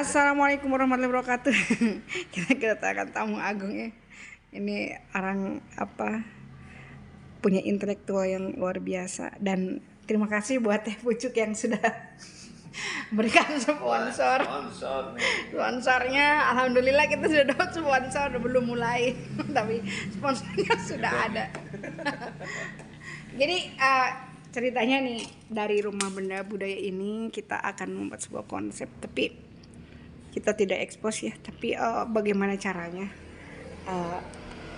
Assalamualaikum warahmatullahi wabarakatuh. Kita kedatangan tamu agung ya. Ini orang punya intelektual yang luar biasa, dan terima kasih buat Teh Pucuk yang sudah berikan sponsor. Sponsornya alhamdulillah kita sudah dapat sponsor, belum mulai tapi sponsornya sudah ada. Jadi ceritanya nih, dari Rumah Benda Budaya ini kita akan membuat sebuah konsep, tapi kita tidak expose ya, tapi bagaimana caranya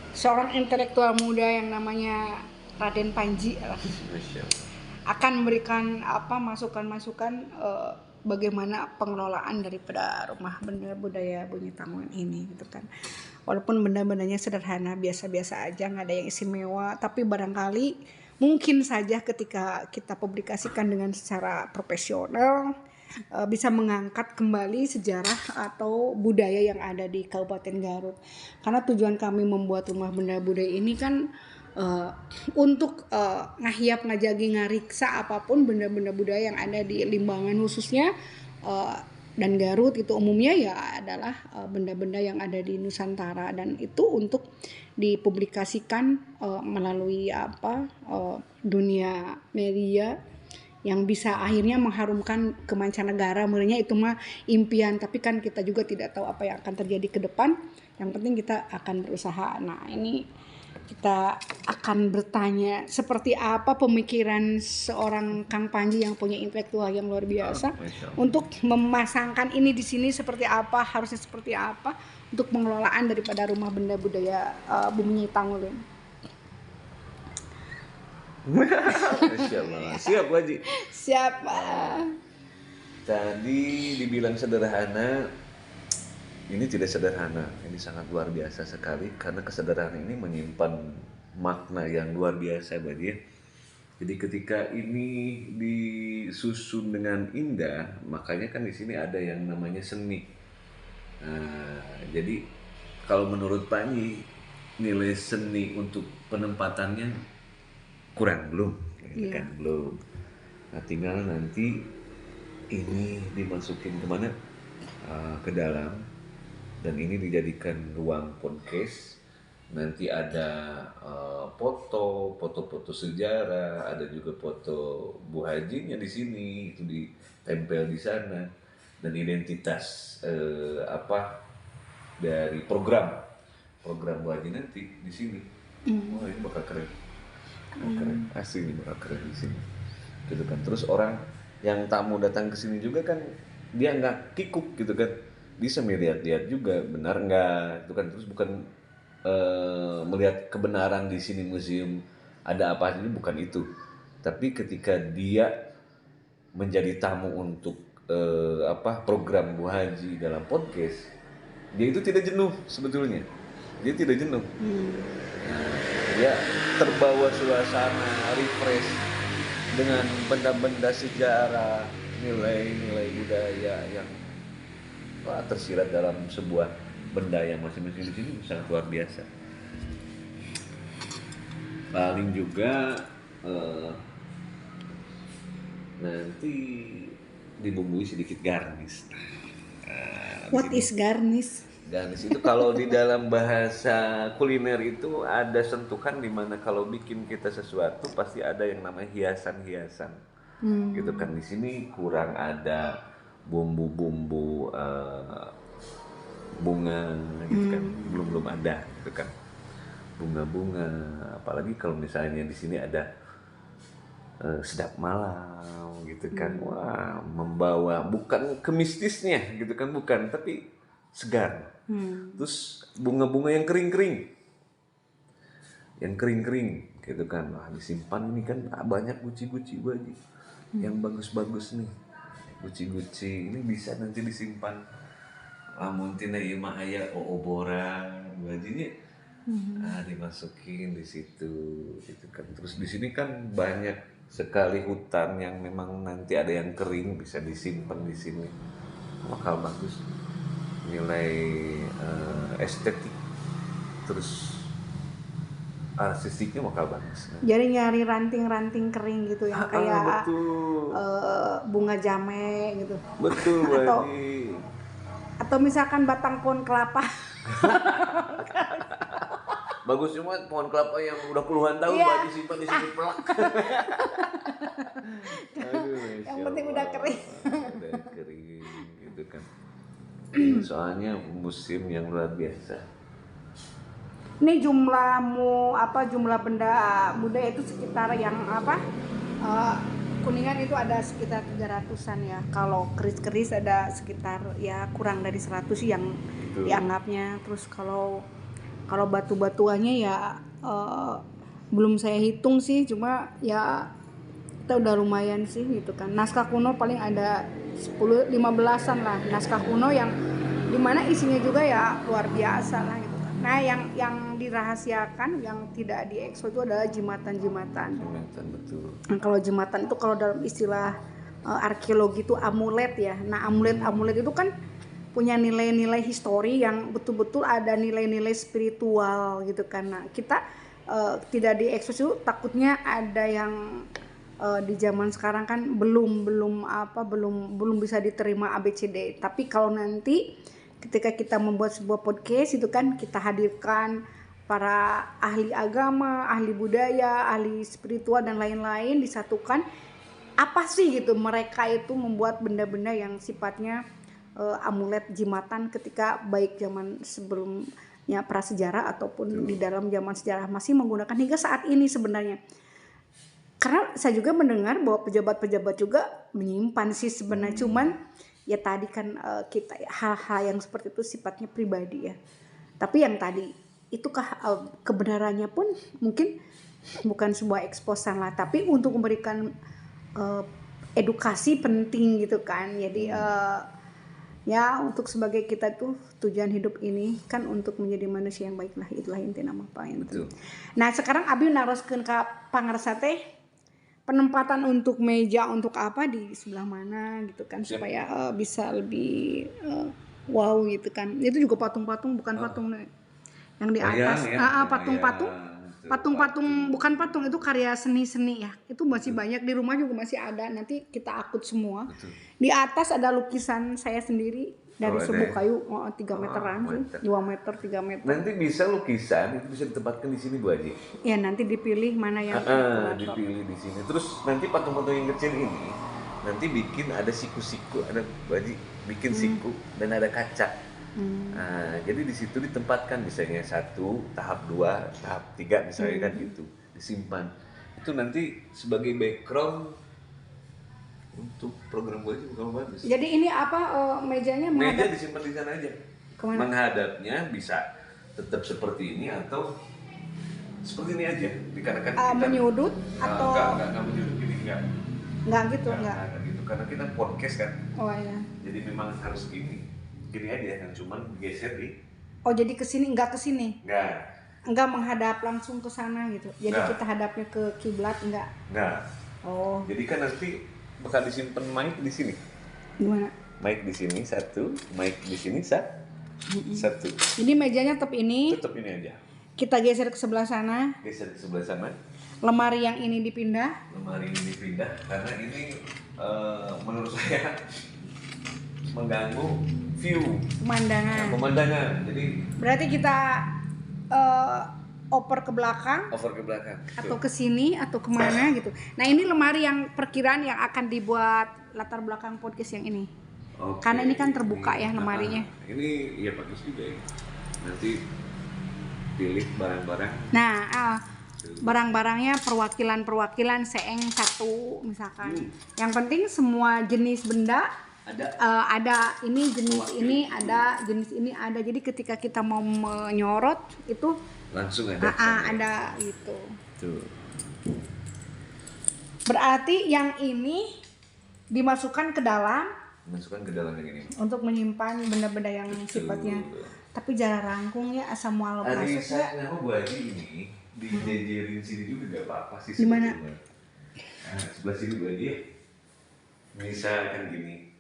seorang intelektual muda yang namanya Raden Panji akan memberikan masukan-masukan bagaimana pengelolaan daripada Rumah Benda Budaya Bumi Tanggungan ini gitu kan. Walaupun benda-bendanya sederhana, biasa-biasa aja, nggak ada yang istimewa, tapi barangkali mungkin saja ketika kita publikasikan dengan secara profesional bisa mengangkat kembali sejarah atau budaya yang ada di Kabupaten Garut. Karena tujuan kami membuat Rumah Benda Budaya ini kan untuk ngahiap, ngajagi, ngariksa apapun benda-benda budaya yang ada di Limbangan khususnya, dan Garut itu umumnya ya adalah benda-benda yang ada di Nusantara, dan itu untuk dipublikasikan melalui dunia media yang bisa akhirnya mengharumkan ke mancanegara. Sebenarnya itu mah impian, tapi kan kita juga tidak tahu apa yang akan terjadi ke depan. Yang penting kita akan berusaha. Nah, ini kita akan bertanya seperti apa pemikiran seorang Kang Panji yang punya intelektual yang luar biasa untuk memasangkan ini di sini, seperti apa, harusnya seperti apa untuk pengelolaan daripada Rumah Benda Budaya Bumi Tanggungan. Siap Haji. Siap. Tadi dibilang sederhana, ini tidak sederhana, ini sangat luar biasa sekali, karena kesederhanaan ini menyimpan makna yang luar biasa Haji. Jadi ketika ini disusun dengan indah, makanya kan di sini ada yang namanya seni. Jadi kalau menurut Panji, nilai seni untuk penempatannya kurang, belum kan, belum. Nah, tinggal nanti ini dimasukin kemana, ke dalam, dan ini dijadikan ruang podcast. Nanti ada foto-foto sejarah, ada juga foto Bu Hajinya di sini, itu ditempel di sana, dan identitas dari program Bu Haji nanti di sini. Wah, ini bakal keren. Keren, asli ini bakal keren di sini. Gitu kan. Terus orang yang tamu datang ke sini juga kan dia nggak kikuk gitu kan. Bisa melihat-lihat juga benar nggak, itu kan. Terus bukan melihat kebenaran di sini museum ada apa ini, bukan itu. Tapi ketika dia menjadi tamu untuk program Bu Haji dalam podcast, dia itu tidak jenuh sebetulnya. Dia tidak jenuh. Dia terbawa suasana, refresh dengan benda-benda sejarah, nilai-nilai budaya yang tersirat dalam sebuah benda yang masing-masing di sini sangat luar biasa. Paling juga nanti dibumbui sedikit garnish. What is garnish? Garnish itu kalau di dalam bahasa kuliner itu ada sentuhan di mana kalau bikin kita sesuatu pasti ada yang namanya hiasan-hiasan. Gitu kan. Di sini kurang ada bumbu-bumbu bunga gitu kan. Belum ada gitu kan. Bunga-bunga, apalagi kalau misalnya di sini ada sedap malam gitu kan. Wah, membawa bukan ke mistisnya gitu kan, bukan, tapi segar. Terus bunga-bunga yang kering-kering gitu kan. Wah, disimpan ini kan banyak guci-guci Haji yang bagus-bagus nih. Guci-guci ini bisa nanti disimpan, lamun tina ieu mah aya ooboran Hajinya, dimasukin di situ gitu kan. Terus di sini kan banyak sekali hutan yang memang nanti ada yang kering, bisa disimpan di sini, bakal bagus. Nilai estetik terus artistiknya bakal bagus. Jadi nyari ranting-ranting kering gitu yang kayak bunga jame gitu. Betul, Atau Atau misalkan batang pohon kelapa. Bagus cuma pohon kelapa yang udah puluhan tahun Iya. Mbak disimpan di sini pelak. Aduh, Yang Masya penting udah Allah. kering. Udah kering gitu kan. Soalnya musim yang luar biasa. Ini jumlah benda budaya itu sekitar yang Kuningan itu ada sekitar 300-an ya. Kalau keris-keris ada sekitar ya kurang dari 100 yang Betul. dianggapnya. Terus kalau batu-batuannya ya belum saya hitung sih, cuma ya kita udah lumayan sih gitu kan. Naskah kuno paling ada 10-15an lah naskah kuno yang dimana isinya juga ya luar biasa lah gitu kan. Nah yang dirahasiakan yang tidak diekspos itu adalah jembatan-jembatan. Jembatan, betul. Nah, kalau jembatan itu kalau dalam istilah arkeologi itu amulet ya. Nah amulet itu kan punya nilai-nilai histori yang betul-betul ada nilai-nilai spiritual gitu kan. Nah kita tidak diekspos itu takutnya ada yang di zaman sekarang kan belum bisa diterima ABCD. Tapi kalau nanti ketika kita membuat sebuah podcast itu kan kita hadirkan para ahli agama, ahli budaya, ahli spiritual dan lain-lain disatukan. Apa sih gitu mereka itu membuat benda-benda yang sifatnya amulet jimatan ketika baik zaman sebelumnya prasejarah ataupun di dalam zaman sejarah masih menggunakan hingga saat ini sebenarnya. Karena saya juga mendengar bahwa pejabat-pejabat juga menyimpan sih sebenarnya, cuman ya tadi kan kita hal-hal yang seperti itu sifatnya pribadi ya. Tapi yang tadi itukah kebenarannya pun mungkin bukan sebuah eksposan lah, tapi untuk memberikan edukasi penting gitu kan. Jadi ya untuk sebagai kita tuh tujuan hidup ini kan untuk menjadi manusia yang baik lah, itulah inti nama apa yang penting. Nah sekarang Abi naroskeun ka pangarsa teh penempatan untuk meja untuk apa di sebelah mana gitu kan supaya bisa lebih wow gitu kan. Itu juga patung-patung bukan patung yang di atas patung-patung bukan patung, itu karya seni-seni ya. Itu masih banyak di rumah juga masih ada, nanti kita akut semua. Betul. Di atas ada lukisan saya sendiri dari sebuah kayu 3 meteran sih, 2 meter 3 meter. Nanti bisa lukisan itu bisa ditempatkan di sini Bu Haji. Ya nanti dipilih mana yang dipilih di sini. Terus nanti patung-patung yang kecil ini nanti bikin ada siku-siku, ada Bu Haji bikin siku dan ada kaca. Nah, jadi di situ ditempatkan misalnya 1, tahap 2, tahap 3 misalnya kan gitu, disimpan. Itu nanti sebagai background untuk program gue juga bagus. Jadi ini mejanya meja disimpan di sana aja. Kemana? Menghadapnya bisa tetap seperti ini atau seperti ini aja. Dikarenakan kita menyudut atau enggak menyudut gini enggak gitu. Karena kita podcast kan. Oh iya. Jadi memang harus gini aja, yang cuman geser di. Oh jadi kesini enggak kesini? Enggak menghadap langsung ke sana gitu. Jadi kita hadapnya ke kiblat enggak? Enggak. Oh. Jadi kan nanti bakal disimpan mic di sini. Gimana? Mic di sini 1, mic di sini 1. Ini mejanya tetap ini. Tetap ini aja. Kita geser ke sebelah sana. Lemari yang ini dipindah. Karena ini menurut saya mengganggu view pemandangan. Jadi berarti kita oper ke belakang atau ke sini atau kemana gitu. Nah ini lemari yang perkiraan yang akan dibuat latar belakang podcast yang ini. Karena ini kan terbuka ya lemarinya. Ini ya bagus juga ya. Nanti pilih barang-barang. Nah barang-barangnya perwakilan seeng 1 misalkan. Yang penting semua jenis benda ada ini jenis ini ada jenis ini ada. Jadi ketika kita mau menyorot itu langsung ada. Ada gitu. Tuh. Berarti yang ini dimasukkan ke dalam yang ini. Untuk menyimpan benda-benda yang sifatnya. Tapi jarang rangkung ya asal mual masuk. Saya nama Bu Haji ini dijejerin sini juga gak apa-apa sih. Di mana? Nah, sebelah sini Bu Haji. Misalkan gini.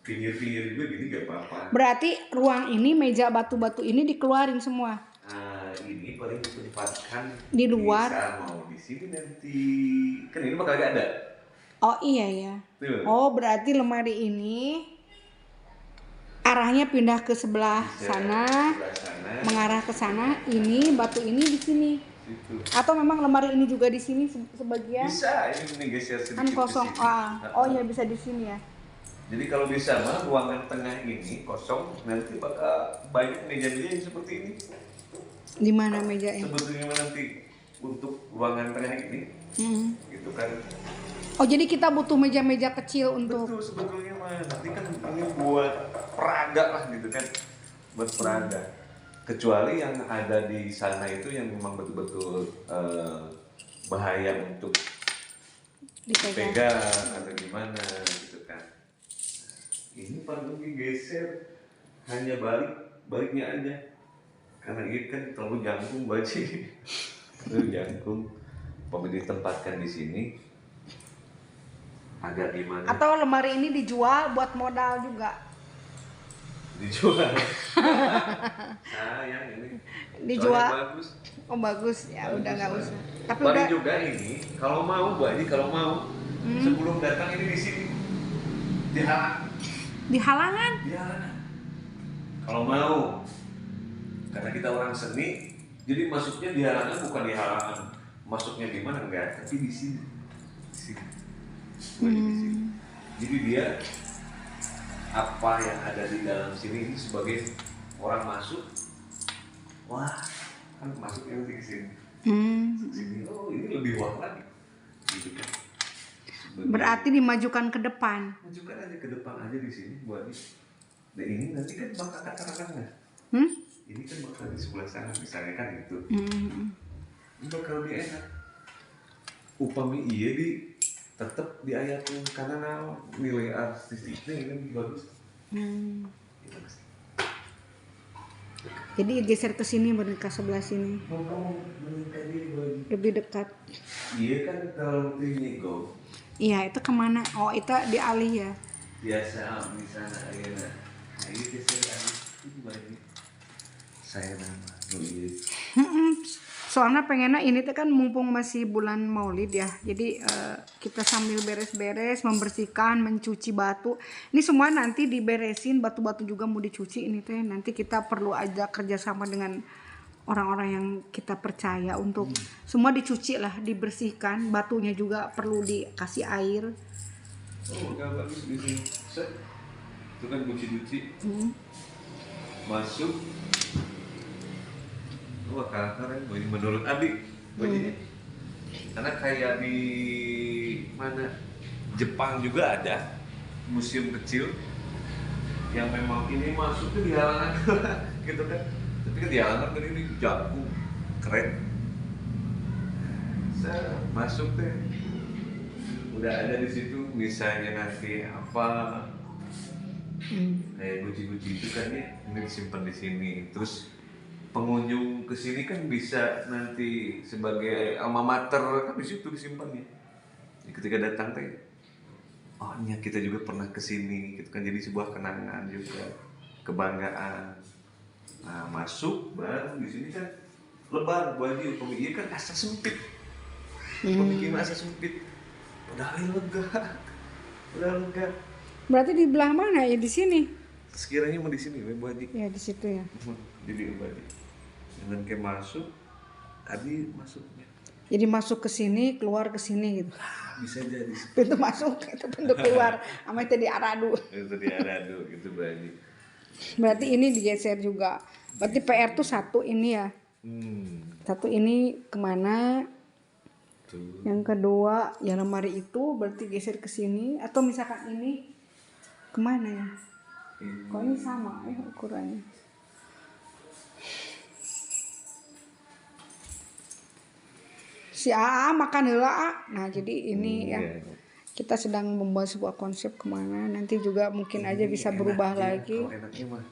Pinggir-pinggir juga gini gak apa-apa. Berarti ruang ini meja batu-batu ini dikeluarin semua. Ini paling ditempatkan di luar. Bisa mau di sini nanti. Kan ini bakal gak ada. Oh iya ya. Oh berarti lemari ini arahnya pindah ke sebelah Bisa sana, sebelah sana. mengarah ke sana. Ini batu ini di sini. Situ. Atau memang lemari ini juga di sini sebagian? Bisa, ini geser sedikit Kan kosong. ke sini. Oh ya bisa di sini ya. Jadi kalau bisa mah ruangan tengah ini kosong, nanti bakal banyak meja-meja yang seperti ini. Di mana mejanya? Sebetulnya nanti untuk ruangan tengah ini, gitu kan. Oh jadi kita butuh meja-meja kecil untuk. Betul sebetulnya mah nanti kan ini buat peraga lah gitu kan, buat peraga. Kecuali yang ada di sana itu yang memang betul-betul bahaya untuk dipegang atau gimana gitu kan. Ini panggung digeser hanya baliknya aja karena ini kan terlalu jangkung baji. Terlalu jangkung. Pokoknya ditempatkan di sini agak gimana? Atau lemari ini dijual buat modal juga? Dijual. Sayang ini. Dijual. Soalnya bagus. Oh bagus ya, Bagus, udah nggak lah. usah. Tapi Paling udah juga ini kalau mau Bu Aji, kalau mau sebelum datang ini di sini dihalang. di halangan. Dihalang. Kalau mau, karena kita orang seni, jadi masuknya di halangan bukan di halangan. Masuknya di mana enggak, tapi di sini. Di sini. Bu Aji, di sini. Jadi dia apa yang ada di dalam sini ini sebagai orang masuk, wah kan masuknya nanti ke sini. Sini, oh ini lebih wah lagi, gitu kan. Berarti dimajukan ke depan. Majukan aja ke depan aja di sini buat ini. Nah ini nanti kan bakal katakannya. Ini kan bakal di sebelah sana misalnya kan itu. Ini bakal lebih enak. Upami iya di tetap diayatin karena nilai artistiknya ini bagus. Jadi geser ke sini ke sebelah sini. Lebih dekat. Iya kan kalau ini go. Iya itu kemana? Oh itu dialih ya. Biasa di sana ya. Nah ini geser lagi. Ini balik. Saya nama nulis. Soalnya pengennya ini tuh kan mumpung masih bulan Maulid ya. Jadi kita sambil beres-beres, membersihkan, mencuci batu. Ini semua nanti diberesin, batu-batu juga mau dicuci ini teh. Nanti kita perlu aja kerjasama dengan orang-orang yang kita percaya untuk semua dicuci lah, dibersihkan. Batunya juga perlu dikasih air. Oh, udah bagus di sini. Set. Itu kan cuci-cuci. Masuk. Wah keren, menurut Abi, bajunya. Karena kayak di mana Jepang juga ada museum kecil yang memang ini masuk tuh di halaman gitu kan. Tapi kan di halaman kan ini jago, keren. Saya masuk deh, udah ada di situ misalnya nanti apa kayak guci-guci itu kan ya ini disimpan di sini terus. Pengunjung ke sini kan bisa nanti sebagai alma mater kan di situ disimpannya. Ketika datang teh, oh iya kita juga pernah ke sini, gitu kan jadi sebuah kenangan juga, kebanggaan. Nah masuk baru di sini kan lebar baju pemikiran kan asa sempit, pemikiran asa sempit, udah lega. Berarti di belah mana ya di sini? Sekiranya mau di sini, Bu Haji. Ya di situ ya. Jadi Bu Haji. Dengan kayak masuk, tadi masuknya. Jadi masuk ke sini, keluar ke sini gitu. Bisa jadi. Pintu masuk, itu pintu keluar. Sama itu diaradu. Itu diaradu gitu Bu Haji. Berarti ini digeser juga. Berarti PR tuh satu ini ya. Satu ini kemana? Tuh. Yang kedua, ya lemari itu berarti geser ke sini. Atau misalkan ini kemana ya? Kok ini sama ya ukurannya? Si AA makan heula. Nah jadi ini ya kita sedang membuat sebuah konsep kemana. Nanti juga mungkin aja bisa berubah lagi. Kalau enaknya mah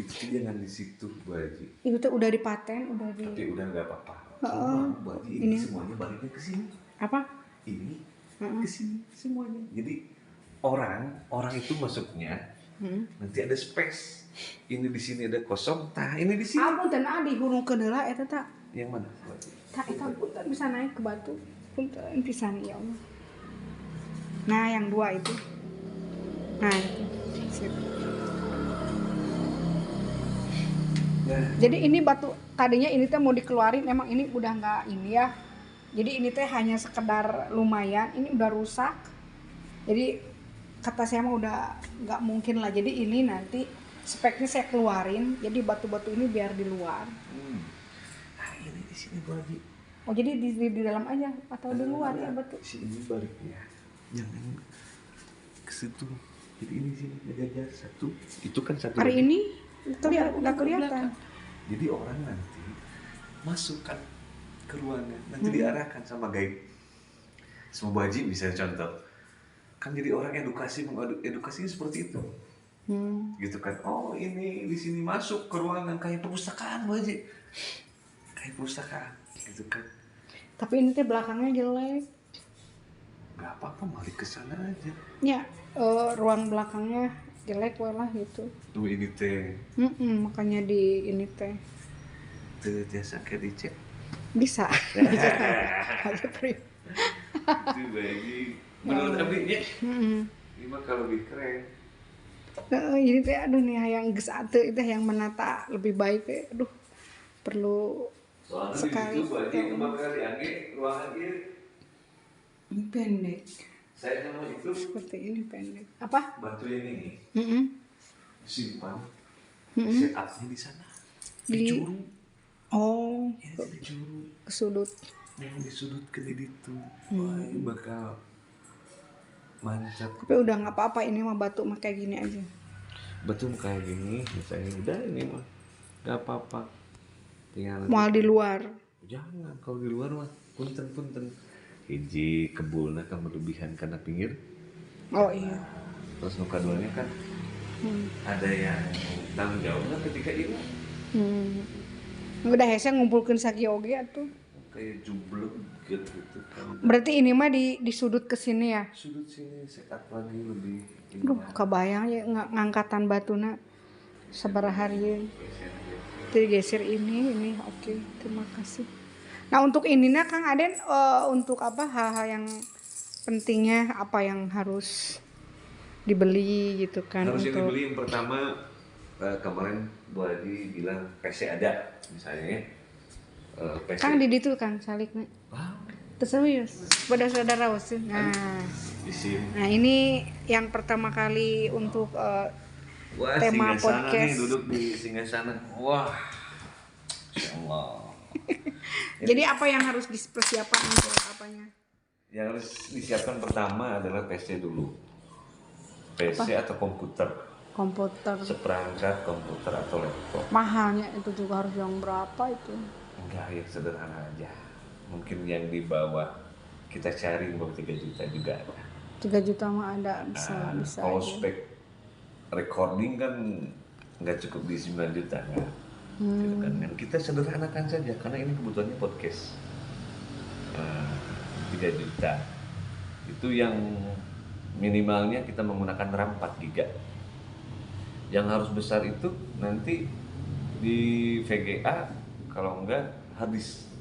itu jangan di situ Bu Haji. Itu tuh udah dipaten, udah di. Tapi udah nggak apa-apa. Cuma Bu Haji ini semuanya baliknya ke sini. Apa? Ini ke sini semuanya. Jadi orang itu masuknya nanti ada space. Ini di sini ada kosong. Tah ini di sini. Ampun dan adi hurungkeun heula eta tah. Yang mana Bu Haji? Tak itu punten bisa naik ke batu. Punten pisan ya Allah. Nah, yang dua itu. Nah, itu. Sip. Jadi ini batu tadinya ini teh mau dikeluarin, emang ini udah nggak ini ya. Jadi ini teh hanya sekedar lumayan, ini udah rusak. Jadi kata saya mah udah nggak mungkin lah. Jadi ini nanti speknya saya keluarin. Jadi batu-batu ini biar di luar. Nah ini di sini Bu Haji. Oh jadi di dalam aja atau di luar ya batu? Sini baliknya, jangan ke situ. Jadi ini sini ngejajar satu. Itu kan satu. Hari ini nggak kelihatan. Jadi orang nanti masukkan ke ruangan, nanti diarahkan sama guide. Semua Bu Haji bisa contoh. Kan jadi orang edukasinya seperti itu. Gitu kan. Oh ini di sini masuk ke ruangan kayak perpustakaan Bu Haji. Kayak perpustakaan gitu kan. Tapi ini teh belakangnya jelek. Gak apa-apa, balik ke sana aja. Ya, ruang belakangnya jelek lah gitu. Tuh ini teh. Makanya di ini teh. Tuh biasa kayak dicek. Bisa. Aja priv. Itu bagi menurut Abi ya. Ini mah kalau lebih keren. Ini teh aduh nih yang geus atuh itu yang menata lebih baik teh. Aduh. Perlu soalnya sekali. Itu berarti kembali lagi ruangan ini pendek. saya mau itu Seperti ini pendek. Apa? batu yang ini simpan set upnya di sana di juru. Oh, Ya, di juru ke sudut. yang di sudut ke itu. Wah ini bakal mantap. Tapi udah nggak apa-apa, ini mah batu mah kayak gini aja. Betul kayak gini misalnya udah ini mah nggak apa-apa. Tinggal Mau di luar. jangan kalau di luar mah punten hiji kebulna kan berlebihan karena pinggir. Oh iya. Terus nu kaduanya kan ada yang tanggung jawabnya ketika itu Udah hese ngumpulkeun saki oge atuh. kayak jublek gitu kan. Berarti ini mah di sudut ke sini ya. Sudut sini sekat lagi lebih Duh, kebayang ya ngangkatan batuna sabaraha hari. Digeser ini oke, terima kasih. Nah untuk ininya Kang Aden untuk apa hal-hal yang pentingnya apa yang harus dibeli gitu kan? Harus untuk yang dibeli yang pertama kemarin Bu Haji bilang PC ada misalnya PC. Kang di ditu Kang salikna. Wow. Terserius pada saudara usin. Nah ini yang pertama kali untuk Wah, tema Singgasana podcast. nih duduk di Singgasana. Wah, Masya Allah. Jadi apa yang harus dipersiapkan untuk apanya? Yang harus disiapkan pertama adalah PC dulu. PC atau komputer. Komputer. Seperangkat komputer atau laptop. Mahalnya itu juga harus yang berapa itu? Enggak, yang sederhana aja. Mungkin yang di bawah kita cari mau 3 juta juga ada. 3 juta mah ada bisa. Kalau aja. spek recording kan nggak cukup di 9 juta kan. Gitu kan. Dan kita sederhanakan saja karena ini kebutuhannya podcast. 3 juta. Itu yang minimalnya kita menggunakan RAM 4 GB. Yang harus besar itu nanti di VGA kalau enggak habis.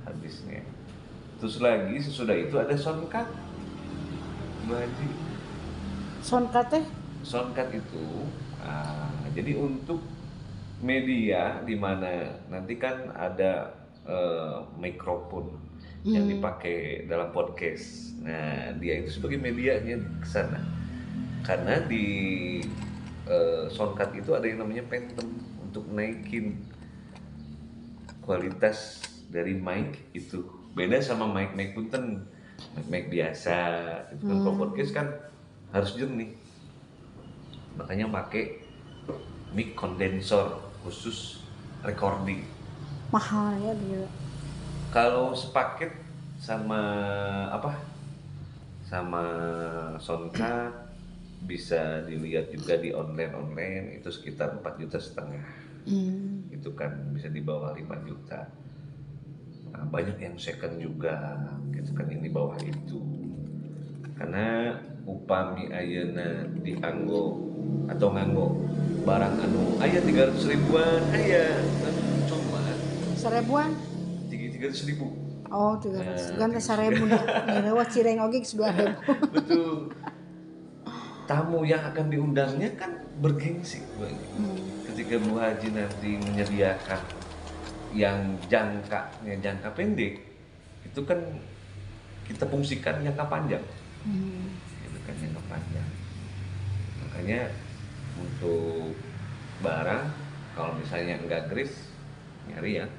Habisnya. Terus lagi sesudah itu ada soundcard. Baji. Soundcard teh? Soundcard itu jadi untuk media di mana nanti kan ada mikrofon yang dipakai dalam podcast. Nah, dia itu sebagai medianya ke sana. Karena di soundcard itu ada yang namanya Phantom untuk naikin kualitas dari mic itu. Beda sama mic punten, mic biasa. Itu kan kalau podcast kan harus jernih. Makanya pakai mic kondensor khusus recording. Mahal ya dia. Kalau sepaket sama apa? Sama soundcard bisa dilihat juga di online itu sekitar 4,5 juta. Itu kan bisa di bawah 5 juta. Nah, banyak yang second juga, gitu kan ini bawah itu. Karena upami ayeuna dianggo atau nganggo barang anu aya 300 ribuan aya cuma 1.000-an? 300 ribu. Oh 300, ganti 1.000 nih lewat Cireng oge 2.000. Betul. tamu yang akan diundangnya kan bergengsi. Ketika Bu Haji nanti menyediakan yang jangka pendek, itu kan kita fungsikan jangka panjang. Itu kan jangka panjang. Makanya untuk barang kalau misalnya enggak gris, nyari yang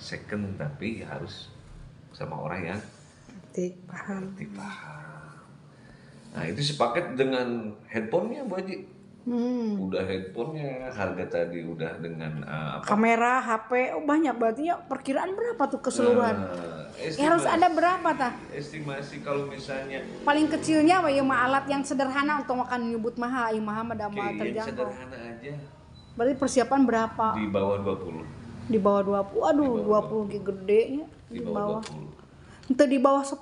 second tapi harus sama orang yang paham. Nah itu sepaket dengan handphonenya Bu Haji. Udah handphonenya, harga tadi udah dengan Kamera, HP, banyak berarti ya. Perkiraan berapa tuh keseluruhan? Harus ada berapa tah? Estimasi kalau misalnya paling kecilnya ya alat yang sederhana untuk makan nyebut mahal, mah ada mahal terjangkau. Yang sederhana aja. Berarti persiapan berapa? Di bawah 20. Di bawah 20. Aduh, 20 gedenya di bawah 20. Itu di bawah 10.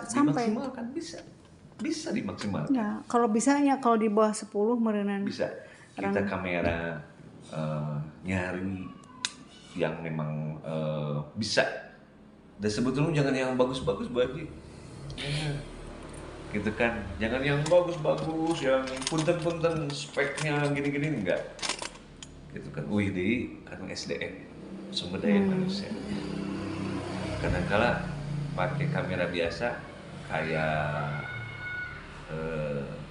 Sampai dimaksimalkan bisa dimaksimalkan. Ya, kalau bisanya kalau di bawah 10 merenan. Bisa. Kita kamera nyari yang memang bisa. Dan sebetulnya jangan yang bagus-bagus Bu Haji. Gitu kan. Jangan yang bagus-bagus, yang punten-punten speknya gini-gini enggak. Gitu kan. Karena SDM, sumber daya manusia. Kadang-kala pakai kamera biasa kayak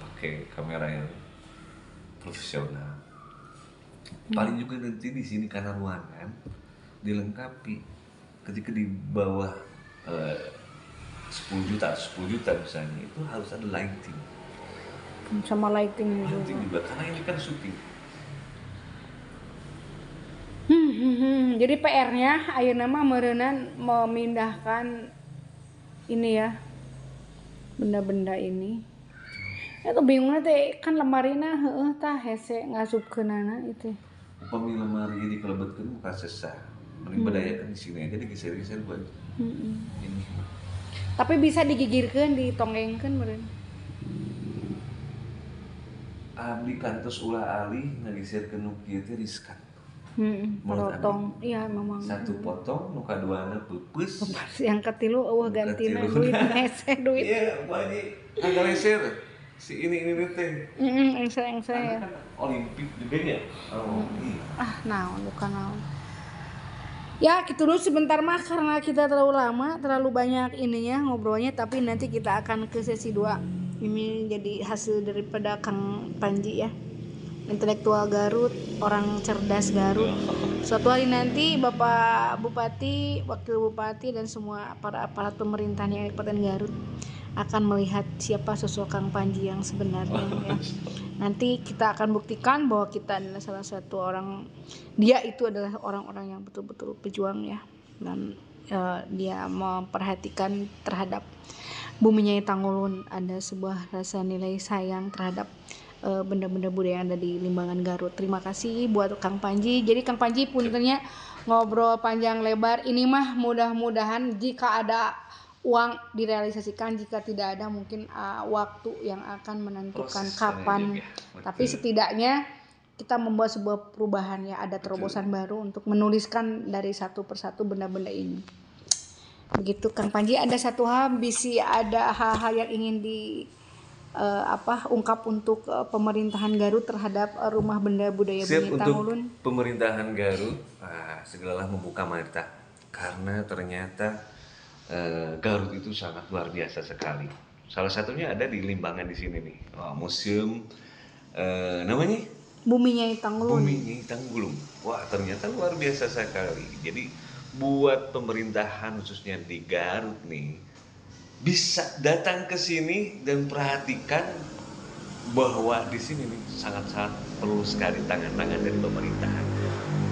pakai kamera yang profesional. Paling juga nanti di sini karena ruangan dilengkapi ketika di bawah 10 juta misalnya itu harus ada lighting. Sama lighting juga karena ini kan syuting. Jadi PR-nya ayeuna mah meureunnan memindahkan ini ya. Benda-benda ini. Eta bingungna teh kan lemarina heueuh tah hese ngasupkeunana itu. Upami lemari jadi kelebetkeun muka sesah. Mending badayakeun di sini aja digeser-geser buat. Ini. Tapi bisa digigirkeun, ditonggengkeun meureun. Abdi kantos ulah alih ngageserkeun nu kieu teh riskan. Potong. Iya memang. Satu potong, nu kaduana peupeus. Yang ketilu eueuh gantina duit hese duit. Iya, Bu Haji, agak leser. Si ini teh. Engse ya. Kan Olimpik juga ya. Naon bukan naon. Ya, gitu dulu sebentar mah karena kita terlalu lama, terlalu banyak ininya ngobrolnya, tapi nanti kita akan ke sesi 2. Ini jadi hasil daripada Kang Panji ya. Intelektual Garut, orang cerdas Garut. Suatu hari nanti Bapak Bupati, Wakil Bupati dan semua para aparat pemerintahan yang Kabupaten Garut akan melihat siapa sosok Kang Panji yang sebenarnya ya. Nanti kita akan buktikan bahwa kita adalah salah satu orang, dia itu adalah orang-orang yang betul-betul pejuang ya, dan dia memperhatikan terhadap Bumi Nyai Tanggulun, ada sebuah rasa nilai sayang terhadap benda-benda budaya yang ada di Limbangan Garut. Terima kasih buat Kang Panji. Jadi Kang Panji puntennya ngobrol panjang lebar. Ini mah mudah-mudahan jika ada uang direalisasikan, jika tidak ada mungkin waktu yang akan menentukan kapan. Tapi setidaknya kita membuat sebuah perubahan ya, ada terobosan baru untuk menuliskan dari satu persatu benda-benda ini. Begitu Kang Panji, ada satu hal, ada hal-hal yang ingin ungkap untuk pemerintahan Garut terhadap rumah benda budaya Bumi Tanggulun. Untuk pemerintahan Garut segeralah membuka mata karena ternyata Garut itu sangat luar biasa sekali. Salah satunya ada di Limbangan di sini nih, museum namanya Bumi Nyai Tanggulun. Bumi Nyai Tanggulun. Wah, ternyata luar biasa sekali. Jadi buat pemerintahan khususnya di Garut nih bisa datang ke sini dan perhatikan bahwa di sini nih sangat-sangat perlu sekali tangan-tangan dari pemerintahan.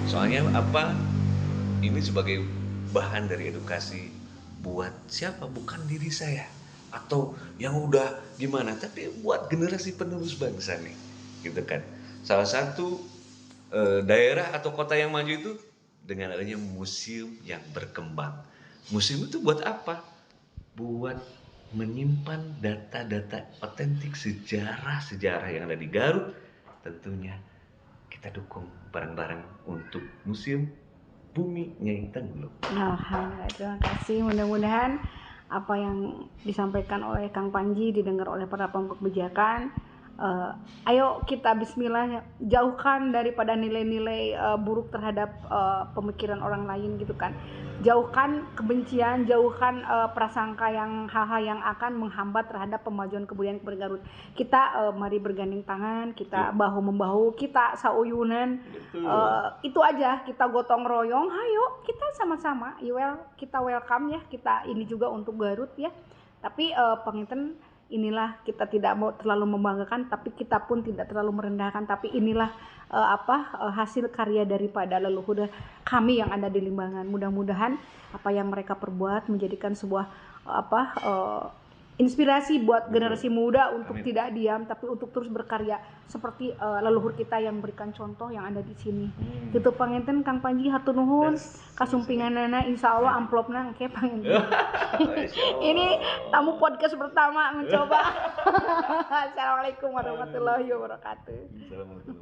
Soalnya apa? Ini sebagai bahan dari edukasi buat siapa? Bukan diri saya atau yang udah gimana, tapi buat generasi penerus bangsa nih, gitu kan. Salah satu daerah atau kota yang maju itu dengan adanya museum yang berkembang. Museum itu buat apa? Buat menyimpan data-data otentik sejarah-sejarah yang ada di Garut. Tentunya kita dukung bareng-bareng untuk Museum Bumi Nyai Tanggulun. Alhamdulillah, terima kasih. Mudah-mudahan apa yang disampaikan oleh Kang Panji didengar oleh para pemangku kebijakan. Ayo kita bismillah jauhkan daripada nilai-nilai buruk terhadap pemikiran orang lain gitu kan. Jauhkan kebencian, jauhkan prasangka yang hal-hal yang akan menghambat terhadap pemajuan kebudayaan Garut. Kita mari bergandeng tangan, kita bahu membahu, kita sauyunan. Itu aja, kita gotong royong, ayo kita sama-sama. Kita welcome ya, kita ini juga untuk Garut ya. Tapi panginten inilah kita tidak mau terlalu membanggakan, tapi kita pun tidak terlalu merendahkan. Tapi inilah hasil karya daripada leluhur kami yang ada di Limbangan. Mudah-mudahan apa yang mereka perbuat menjadikan sebuah inspirasi buat generasi muda untuk tidak diam, tapi untuk terus berkarya seperti leluhur kita yang memberikan contoh yang ada di sini. Gitu panginten Kang Panji hatur nuhun. Kasumpinganana insyaallah amplopna engke panginten. Ini tamu podcast pertama mencoba. Assalamualaikum warahmatullahi wabarakatuh.